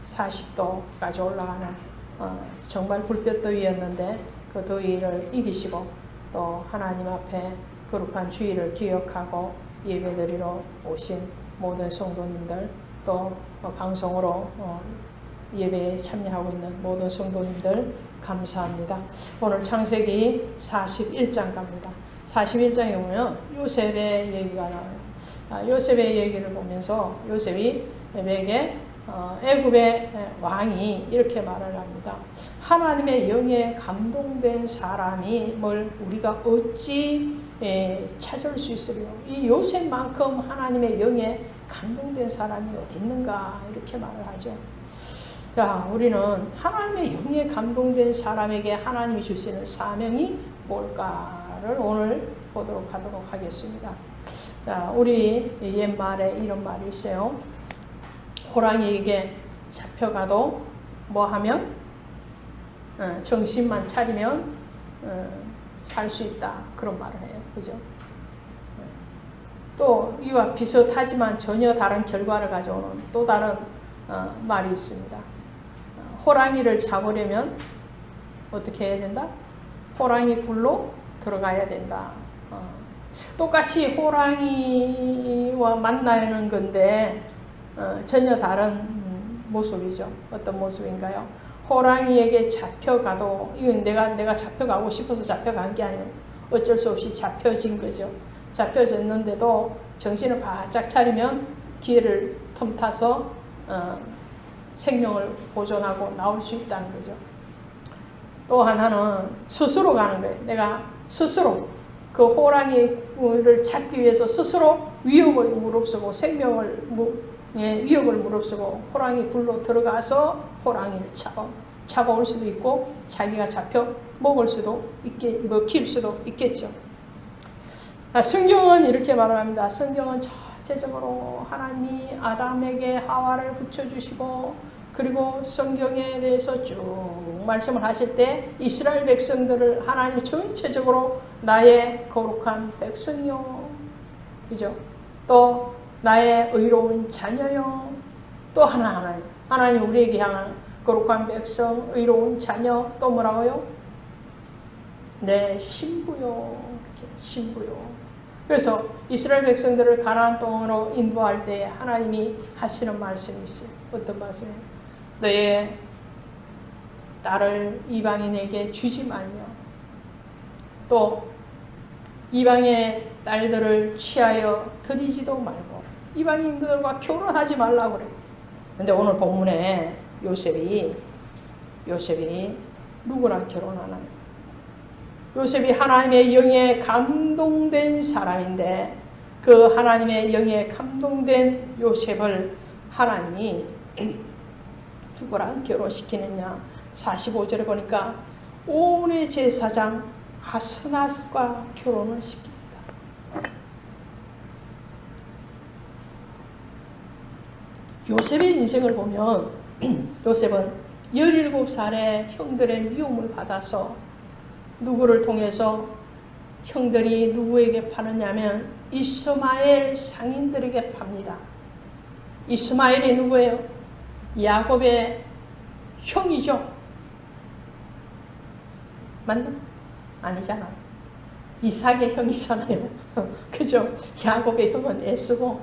40도까지 올라가는 정말 불볕 더위였는데 그 더위를 이기시고 또 하나님 앞에 거룩한 주일을 기억하고 예배드리러 오신 모든 성도님들 또 방송으로 예배에 참여하고 있는 모든 성도님들 감사합니다. 오늘 창세기 41장 갑니다. 41장에 보면 요셉의 얘기가 나와요. 요셉의 얘기를 보면서 요셉이 에게 애굽의 왕이 이렇게 말을 합니다. 하나님의 영에 감동된 사람이 뭘 우리가 어찌 찾을 수 있으리요. 이 요셉만큼 하나님의 영에 감동된 사람이 어디 있는가 이렇게 말을 하죠. 자, 우리는 하나님의 영에 감동된 사람에게 하나님이 주시는 사명이 뭘까를 오늘 보도록 하겠습니다. 자, 우리 옛말에 이런 말이 있어요. 호랑이에게 잡혀가도 뭐 하면 정신만 차리면 살 수 있다 그런 말을 해요. 그죠? 또 이와 비슷하지만 전혀 다른 결과를 가져오는 또 다른 말이 있습니다. 호랑이를 잡으려면 어떻게 해야 된다? 호랑이 굴로 들어가야 된다. 똑같이 호랑이와 만나는 건데 전혀 다른 모습이죠. 어떤 모습인가요? 호랑이에게 잡혀가도 이건 내가 잡혀가고 싶어서 잡혀간 게 아니에요. 어쩔 수 없이 잡혀진 거죠. 잡혀졌는데도 정신을 바짝 차리면 기회를 틈타서 생명을 보존하고 나올 수 있다는 거죠. 또 하나는 스스로 가는 거예요. 내가 스스로 그 호랑이를 잡기 위해서 스스로 위협을 무릅쓰고 생명을 위협을 무릅쓰고 호랑이 굴로 들어가서 호랑이를 잡아올 수도 있고 자기가 잡혀 먹을 수도 먹힐 수도 있겠죠. 성경은 이렇게 말합니다. 성경은 전체적으로 하나님이 아담에게 하와를 붙여주시고 그리고 성경에 대해서 쭉 말씀을 하실 때 이스라엘 백성들을 하나님 전체적으로 나의 거룩한 백성요, 그죠? 또 나의 의로운 자녀요. 또 하나님 우리에게 향한 거룩한 백성, 의로운 자녀, 또 뭐라고요? 내 신부요. 이렇게 신부요. 그래서 이스라엘 백성들을 가나안 땅으로 인도할 때 하나님이 하시는 말씀이 있어요. 어떤 말씀이에요? 너의 딸을 이방인에게 주지 말며 또 이방의 딸들을 취하여 드리지도 말고 이방인들과 결혼하지 말라고 그래요. 근데 오늘 본문에 요셉이 누구랑 결혼하나요? 요셉이 하나님의 영에 감동된 사람인데 그 하나님의 영에 감동된 요셉을 하나님이 누구랑 결혼시키느냐? 45절에 보니까 온의 제사장 아스낫과 결혼을 시킵니다. 요셉의 인생을 보면 요셉은 17살에 형들의 미움을 받아서 누구를 통해서 형들이 누구에게 파느냐면 이스마엘 상인들에게 팝니다. 이스마엘이 누구예요? 야곱의 형이죠. 맞나? 아니잖아. 이삭의 형이잖아요. 그죠? 야곱의 형은 에스고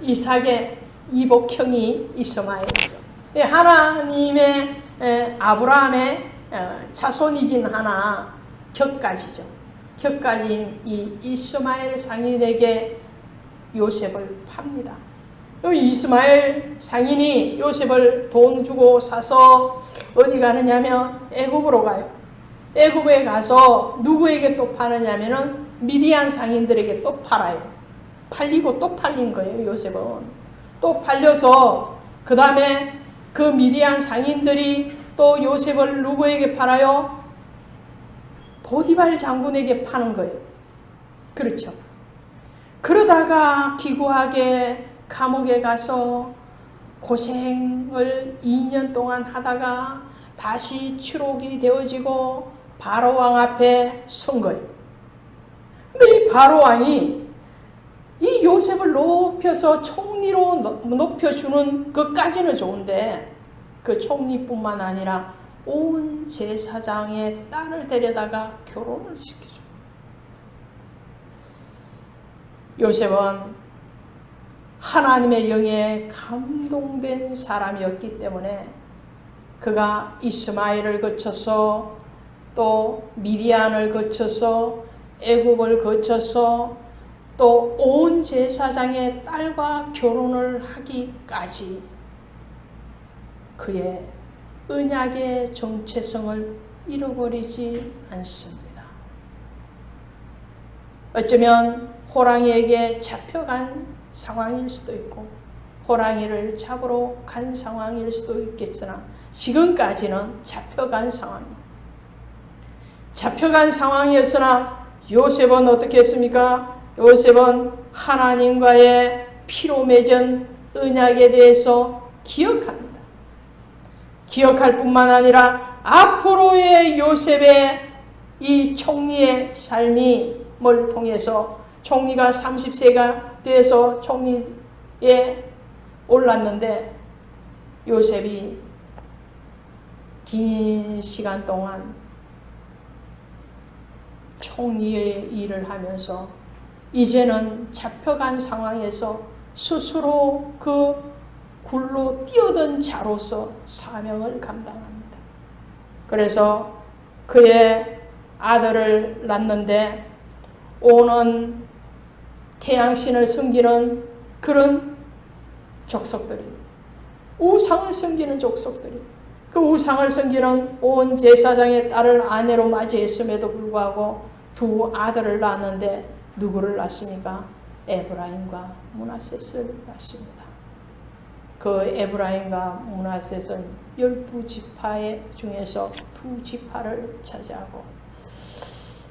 이삭의 이복형이 이스마엘이죠. 하나님의 아브라함의 자손이긴 하나 격가지죠. 격가지인 이 이스마엘 상인에게 요셉을 팝니다. 이스마엘 상인이 요셉을 돈 주고 사서 어디 가느냐면 애굽으로 가요. 애굽에 가서 누구에게 또 파느냐면은 미디안 상인들에게 또 팔아요. 팔리고 또 팔린 거예요. 요셉은 또 팔려서 그 다음에 그 미디안 상인들이 또 요셉을 누구에게 팔아요? 보디발 장군에게 파는 거예요. 그렇죠. 그러다가 기구하게 감옥에 가서 고생을 2년 동안 하다가 다시 추록이 되어지고 바로 왕 앞에 선 거예요. 근데 이 바로 왕이 이 요셉을 높여서 총리로 높여주는 것까지는 좋은데 그 총리뿐만 아니라 온 제사장의 딸을 데려다가 결혼을 시키죠. 요셉은 하나님의 영에 감동된 사람이었기 때문에 그가 이스마엘을 거쳐서 또 미디안을 거쳐서 애굽을 거쳐서 또 온 제사장의 딸과 결혼을 하기까지 그의 언약의 정체성을 잃어버리지 않습니다. 어쩌면 호랑이에게 잡혀간 상황일 수도 있고 호랑이를 잡으러 간 상황일 수도 있겠으나 지금까지는 잡혀간 상황입니다. 잡혀간 상황이었으나 요셉은 어떻게 했습니까? 요셉은 하나님과의 피로 맺은 언약에 대해서 기억합니다. 기억할 뿐만 아니라 앞으로의 요셉의 이 총리의 삶을 통해서 총리가 30세가 돼서 총리에 올랐는데 요셉이 긴 시간 동안 총리의 일을 하면서 이제는 잡혀간 상황에서 스스로 그 굴로 뛰어든 자로서 사명을 감당합니다. 그래서 그의 아들을 낳는데 오는 태양신을 섬기는 그런 족속들이 우상을 섬기는 족속들이 그 우상을 섬기는 온 제사장의 딸을 아내로 맞이했음에도 불구하고 두 아들을 낳았는데 누구를 낳습니까? 에브라임과 므낫셋을 낳습니다. 그 에브라임과 므낫셋은 12지파 중에서 2지파를 차지하고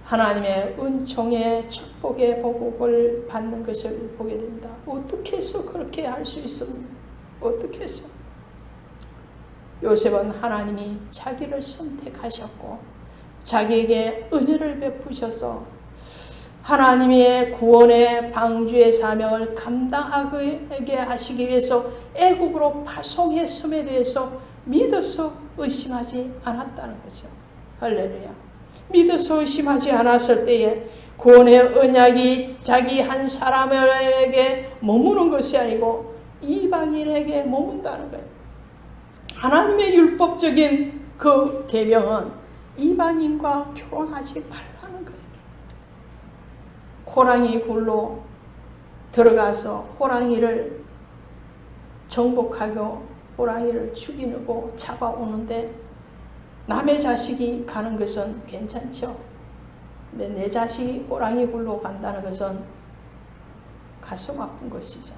하나님의 은총의 축복의 보복을 받는 것을 보게 됩니다. 어떻게 해서 그렇게 할 수 있습니까? 어떻게 해서? 요셉은 하나님이 자기를 선택하셨고 자기에게 은혜를 베푸셔서 하나님의 구원의 방주의 사명을 감당하게 하시기 위해서 애굽으로 파송했음에 대해서 믿어서 의심하지 않았다는 거죠. 할렐루야. 믿어서 의심하지 않았을 때에 구원의 언약이 자기 한 사람에게 머무는 것이 아니고 이방인에게 머문다는 거예요. 하나님의 율법적인 그 계명은 이방인과 결혼하지 말라는 거예요. 호랑이 굴로 들어가서 호랑이를 정복하고 호랑이를 죽이고 잡아오는데 남의 자식이 가는 것은 괜찮죠. 근데 내 자식이 호랑이 굴로 간다는 것은 가슴 아픈 것이죠.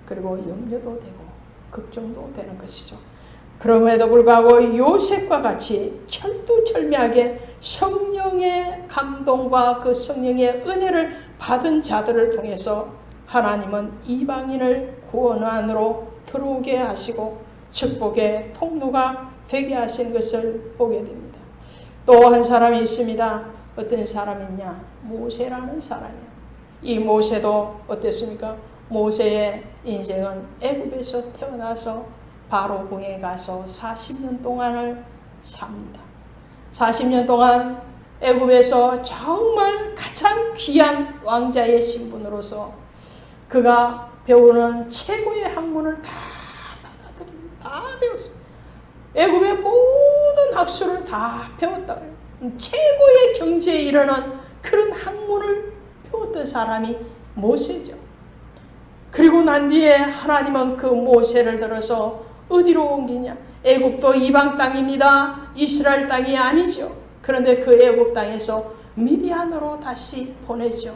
그리고 염려도 되고 걱정도 되는 것이죠. 그럼에도 불구하고 요셉과 같이 철두철미하게 성령의 감동과 그 성령의 은혜를 받은 자들을 통해서 하나님은 이방인을 구원 안으로 들어오게 하시고 축복의 통로가 되게 하신 것을 보게 됩니다. 또 한 사람이 있습니다. 어떤 사람이냐? 모세라는 사람이에요. 이 모세도 어땠습니까? 모세의 인생은 애굽에서 태어나서 바로 궁에 가서 40년 동안을 삽니다. 40년 동안 애굽에서 정말 가장 귀한 왕자의 신분으로서 그가 배우는 최고의 학문을 다 받아들입니다. 다 배웠어요. 애굽의 모든 학술을 다 배웠다. 최고의 경제에 이르는 그런 학문을 배웠던 사람이 모세죠. 그리고 난 뒤에 하나님은 그 모세를 들어서 어디로 옮기냐? 애굽도 이방 땅입니다. 이스라엘 땅이 아니죠. 그런데 그 애굽 땅에서 미디안으로 다시 보내죠.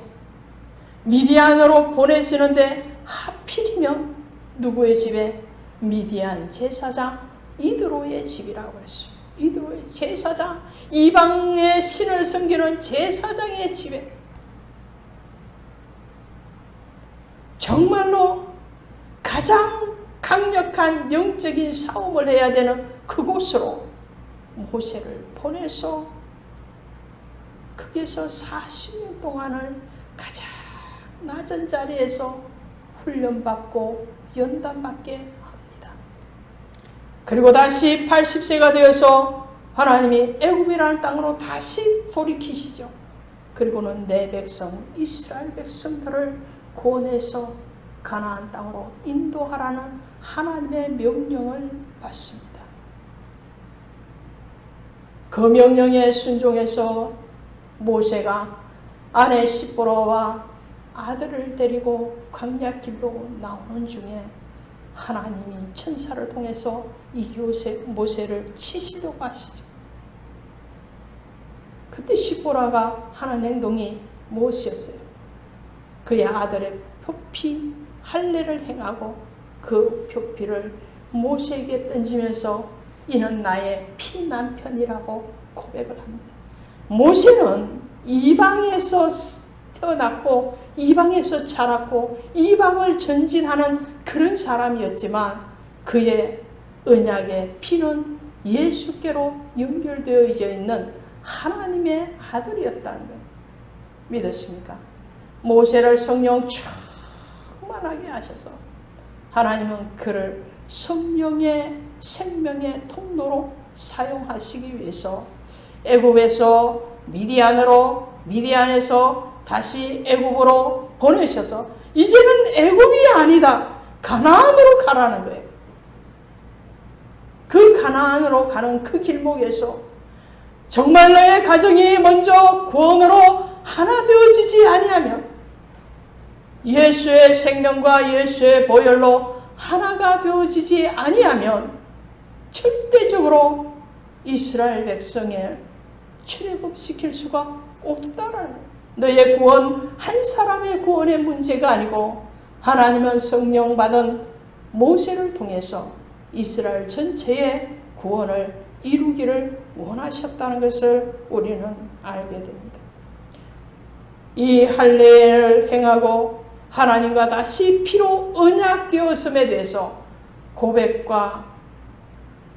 미디안으로 보내시는데 하필이면 누구의 집에? 미디안 제사장 이드로의 집이라고 했어요. 이드로의 제사장, 이방의 신을 섬기는 제사장의 집에 정말로 가장 강력한 영적인 싸움을 해야 되는 그곳으로 모세를 보내서 거기에서 40년 동안을 가장 낮은 자리에서 훈련받고 연단받게 합니다. 그리고 다시 80세가 되어서 하나님이 애굽이라는 땅으로 다시 돌이키시죠. 그리고는 내 백성 이스라엘 백성들을 구원해서 가나안 땅으로 인도하라는 하나님의 명령을 받습니다. 그 명령에 순종해서 모세가 아내 시보라와 아들을 데리고 광야길로 나오는 중에 하나님이 천사를 통해서 이 모세를 치시려고 하시죠. 그때 시보라가 하는 행동이 무엇이었어요? 그의 아들의 표피 할례를 행하고 그 표피를 모세에게 던지면서 이는 나의 피남편이라고 고백을 합니다. 모세는 이방에서 태어났고 이방에서 자랐고 이방을 전진하는 그런 사람이었지만 그의 언약의 피는 예수께로 연결되어 있는 하나님의 아들이었다는 것 믿으십니까? 모세를 성령 충만하게 하셔서 하나님은 그를 성령의 생명의 통로로 사용하시기 위해서 애굽에서 미디안에서 다시 애굽으로 보내셔서 이제는 애굽이 아니다. 가나안으로 가라는 거예요. 그 가나안으로 가는 그 길목에서 정말 너의 가정이 먼저 구원으로 하나 되어지지 아니하면 예수의 생명과 예수의 보혈로 하나가 되어지지 아니하면 절대적으로 이스라엘 백성을 출애굽시킬 수가 없다라는 거예요. 너의 구원 한 사람의 구원의 문제가 아니고 하나님은 성령 받은 모세를 통해서 이스라엘 전체의 구원을 이루기를 원하셨다는 것을 우리는 알게 됩니다. 이 할례를 행하고 하나님과 다시 피로 언약되었음에 대해서 고백과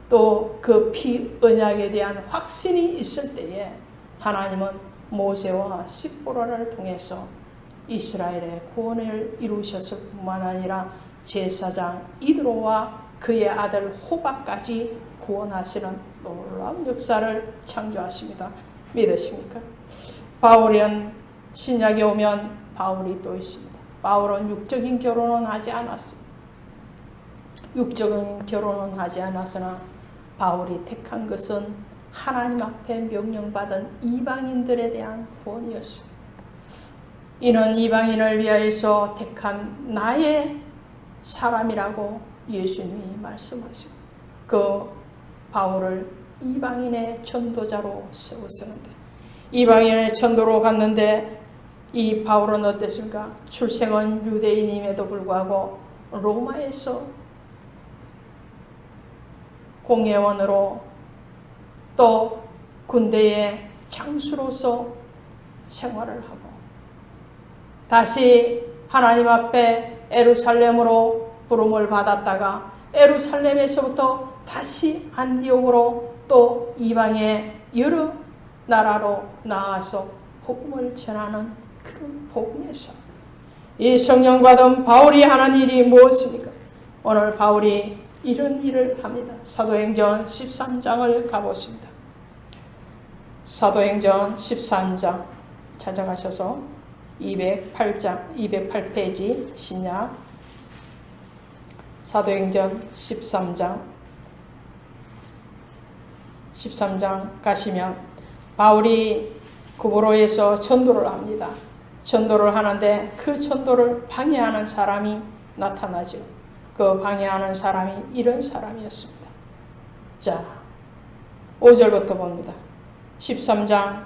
또 그 피 언약에 대한 확신이 있을 때에 하나님은 모세와 시보라를 통해서 이스라엘의 구원을 이루셨을 뿐만 아니라 제사장 이드로와 그의 아들 호박까지 구원하시는 놀라운 역사를 창조하십니다. 믿으십니까? 바울은 신약에 오면 바울이 또 있습니다. 바울은 육적인 결혼은 하지 않았습니다. 육적인 결혼은 하지 않았으나 바울이 택한 것은 하나님 앞에 명령받은 이방인들에 대한 구원이었습니다. 이는 이방인을 위하여서 택한 나의 사람이라고 예수님이 말씀하시고 그 바울을 이방인의 전도자로 세웠었는데 이방인의 전도로 갔는데 이 바울은 어땠습니까? 출생은 유대인임에도 불구하고 로마에서 공회원으로 또 군대의 장수로서 생활을 하고 다시 하나님 앞에 에루살렘으로 부름을 받았다가 에루살렘에서부터 다시 안디옥으로 또 이방의 여러 나라로 나아서 복음을 전하는 그런 복음의 삶. 이 성령 받은 바울이 하는 일이 무엇입니까? 오늘 바울이 이런 일을 합니다. 사도행전 13장을 가보십니다. 사도행전 13장 찾아가셔서 208페이지 신약 사도행전 13장 가시면 바울이 구브로에서 전도를 합니다. 전도를 하는데 그 전도를 방해하는 사람이 나타나죠. 그 방해하는 사람이 이런 사람이었습니다. 자, 5절부터 봅니다. 13장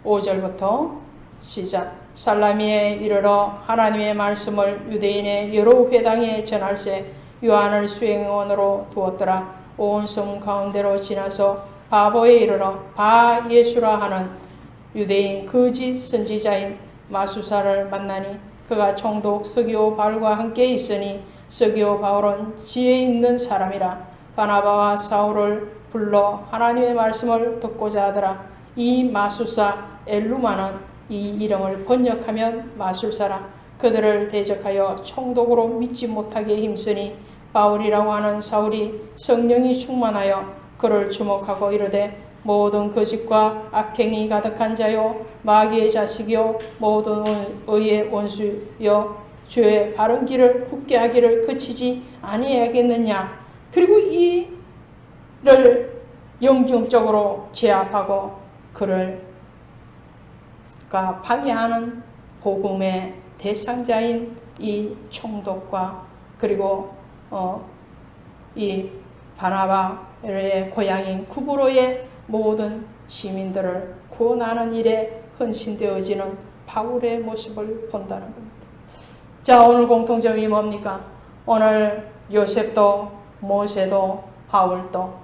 5절부터 시작. 살라미에 이르러 하나님의 말씀을 유대인의 여러 회당에 전할세 요한을 수행원으로 두었더라. 온 섬 가운데로 지나서 바보에 이르러 바 예수라 하는 유대인 거짓 선지자인 마수사를 만나니 그가 총독 서기오 바울과 함께 있으니 서기오 바울은 지혜 있는 사람이라. 바나바와 사울을 불러 하나님의 말씀을 듣고자 하더라. 이 마수사 엘루마는 이 이름을 번역하면 마술사라. 그들을 대적하여 총독으로 믿지 못하게 힘쓰니 바울이라고 하는 사울이 성령이 충만하여 그를 주목하고 이르되 모든 거짓과 악행이 가득한 자요 마귀의 자식이요 모든 의의 원수여 주의 바른 길을 굳게 하기를 그치지 아니하겠느냐. 그리고 이를 영중적으로 제압하고 그를 방해하는 복음의 대상자인 이 총독과 그리고 이 바나바의 고향인 구브로의 모든 시민들을 구원하는 일에 헌신되어지는 바울의 모습을 본다는 겁니다. 자, 오늘 공통점이 뭡니까? 오늘 요셉도 모세도 바울도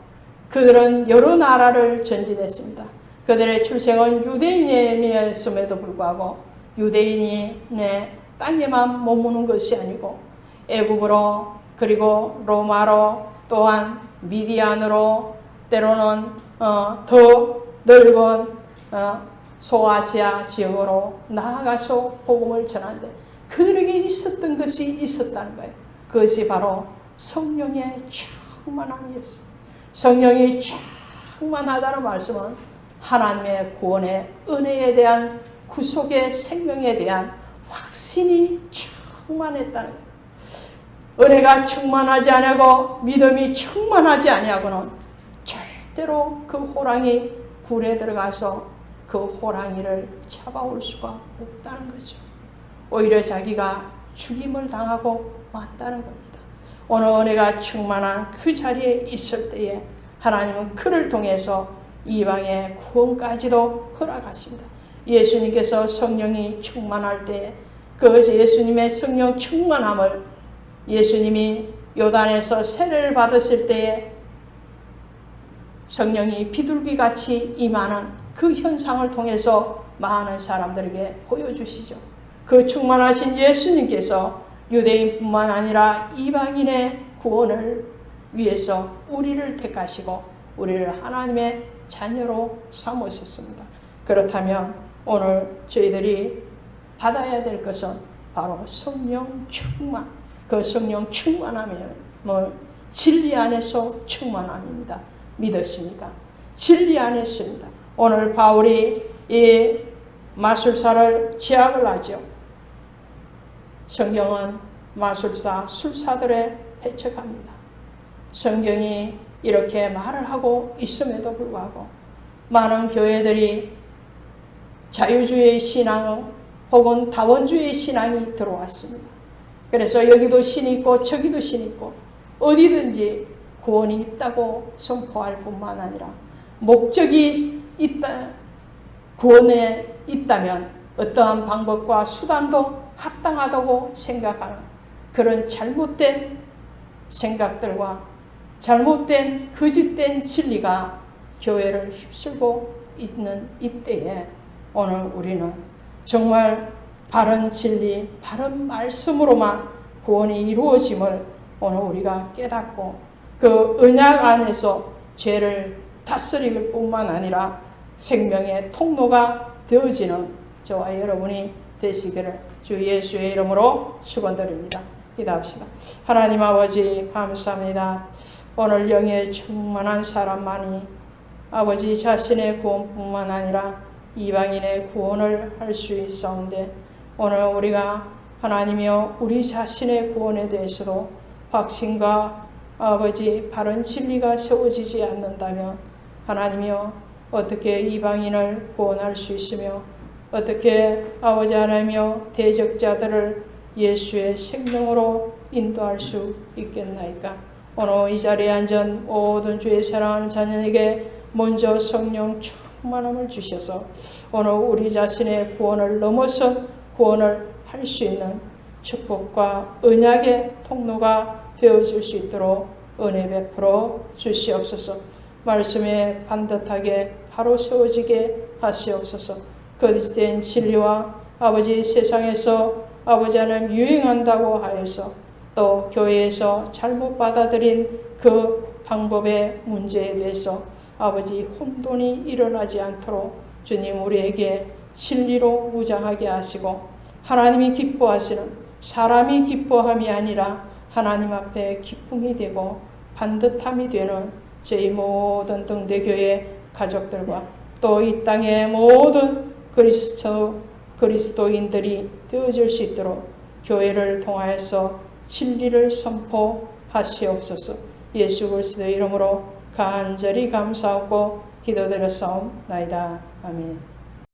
그들은 여러 나라를 전진했습니다. 그들의 출생은 유대인이었음에도 불구하고 유대인의 땅에만 머무는 것이 아니고 애굽으로 그리고 로마로 또한 미디안으로 때로는 더 넓은 소아시아 지역으로 나아가서 복음을 전하는데 그들에게 있었던 것이 있었다는 거예요. 그것이 바로 성령의 충만함이었어요. 성령이 충만하다는 말씀은 하나님의 구원의 은혜에 대한 구속의 생명에 대한 확신이 충만했다는 거예요. 은혜가 충만하지 아니하고 믿음이 충만하지 아니하고는 절대로 그 호랑이 굴에 들어가서 그 호랑이를 잡아올 수가 없다는 거죠. 오히려 자기가 죽임을 당하고 맞다는 겁니다. 오늘 은혜가 충만한 그 자리에 있을 때에 하나님은 그를 통해서 이방의 구원까지도 허락하십니다. 예수님께서 성령이 충만할 때 그 예수님의 성령 충만함을 예수님이 요단에서 세례를 받았을 때에 성령이 비둘기같이 임하는 그 현상을 통해서 많은 사람들에게 보여주시죠. 그 충만하신 예수님께서 유대인뿐만 아니라 이방인의 구원을 위해서 우리를 택하시고 우리를 하나님의 자녀로 삼으셨습니다. 그렇다면 오늘 저희들이 받아야 될 것은 바로 성령 충만, 그 성령 충만함을 진리 안에서 충만함입니다. 믿었습니까? 진리 안에 있습니다. 오늘 바울이 이 마술사를 제압을 하죠. 성경은 마술사, 술사들에 해책합니다. 성경이 이렇게 말을 하고 있음에도 불구하고 많은 교회들이 자유주의 신앙 혹은 다원주의 신앙이 들어왔습니다. 그래서 여기도 신이 있고 저기도 신이 있고 어디든지 구원이 있다고 선포할 뿐만 아니라 목적이 있다, 구원에 있다면 어떠한 방법과 수단도 합당하다고 생각하는 그런 잘못된 생각들과 잘못된 거짓된 진리가 교회를 휩쓸고 있는 이때에 오늘 우리는 정말 바른 진리, 바른 말씀으로만 구원이 이루어짐을 오늘 우리가 깨닫고 그 언약 안에서 죄를 다스릴 뿐만 아니라 생명의 통로가 되어지는 저와 여러분이 되시기를 주 예수의 이름으로 축원드립니다. 기도합시다. 하나님 아버지 감사합니다. 오늘 영에 충만한 사람만이 아버지 자신의 구원뿐만 아니라 이방인의 구원을 할 수 있사온데 오늘 우리가 하나님이여 우리 자신의 구원에 대해서도 확신과 아버지 바른 진리가 세워지지 않는다면 하나님이여 어떻게 이방인을 구원할 수 있으며 어떻게 아버지 하나님이여 대적자들을 예수의 생명으로 인도할 수 있겠나이까. 오늘 이 자리에 앉은 모든 주의 사랑하는 자녀에게 먼저 성령 충만함을 주셔서 오늘 우리 자신의 구원을 넘어선 구원을 할 수 있는 축복과 언약의 통로가 되어질 수 있도록 은혜 베풀어 주시옵소서. 말씀에 반듯하게 바로 세워지게 하시옵소서. 거짓된 진리와 아버지 세상에서 아버지 하나님 유행한다고 하여서 또 교회에서 잘못 받아들인 그 방법의 문제에 대해서 아버지 혼돈이 일어나지 않도록 주님 우리에게 진리로 무장하게 하시고 하나님이 기뻐하시는 사람이 기뻐함이 아니라 하나님 앞에 기쁨이 되고 반듯함이 되는 저희 모든 등대교회 가족들과 또 이 땅의 모든 그리스도인들이 되어질 수 있도록 교회를 통하여서 진리를 선포하시옵소서. 예수 그리스도의 이름으로 간절히 감사하고 기도드렸사옵나이다. 아멘.